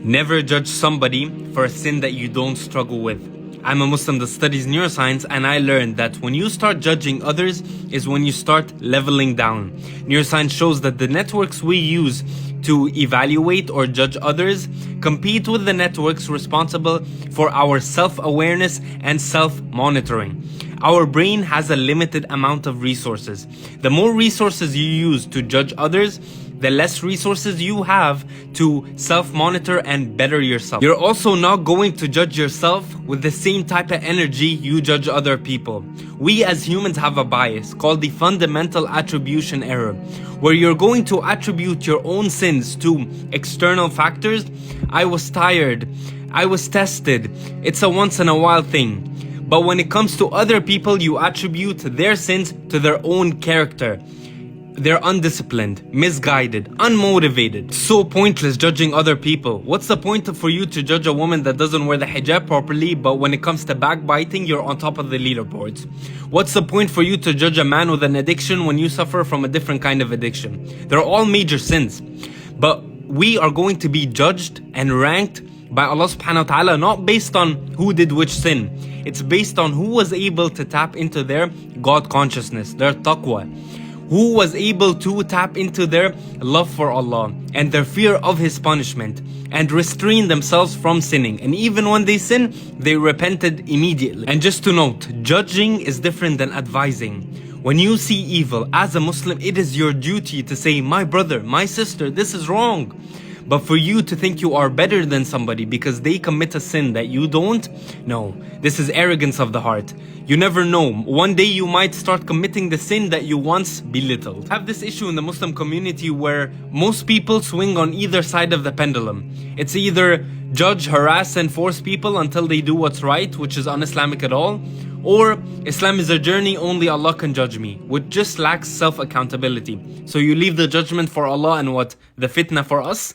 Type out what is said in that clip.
Never judge somebody for a sin that you don't struggle with. I'm a Muslim that studies neuroscience, and I learned that when you start judging others is when you start leveling down. Neuroscience shows that the networks we use to evaluate or judge others compete with the networks responsible for our self-awareness and self-monitoring. Our brain has a limited amount of resources. The more resources you use to judge others, the less resources you have to self-monitor and better yourself. You're also not going to judge yourself with the same type of energy you judge other people. We as humans have a bias called the fundamental attribution error, where you're going to attribute your own sins to external factors. I was tired, I was tested, it's a once in a while thing. But when it comes to other people, you attribute their sins to their own character. They're undisciplined, misguided, unmotivated. So pointless judging other people. What's the point for you to judge a woman that doesn't wear the hijab properly, but when it comes to backbiting, you're on top of the leaderboards? What's the point for you to judge a man with an addiction when you suffer from a different kind of addiction? They're all major sins. But we are going to be judged and ranked by Allah subhanahu wa ta'ala not based on who did which sin. It's based on who was able to tap into their God consciousness, their taqwa. Who was able to tap into their love for Allah and their fear of His punishment and restrain themselves from sinning. And even when they sin, they repented immediately. And just to note, judging is different than advising. When you see evil as a Muslim, it is your duty to say, my brother, my sister, this is wrong. But for you to think you are better than somebody because they commit a sin that you don't, no, this is arrogance of the heart. You never know. One day you might start committing the sin that you once belittled. I have this issue in the Muslim community where most people swing on either side of the pendulum. It's either judge, harass, and force people until they do what's right, which is un-Islamic at all, or Islam is a journey, only Allah can judge me, which just lacks self-accountability. So you leave the judgment for Allah and what? The fitna for us?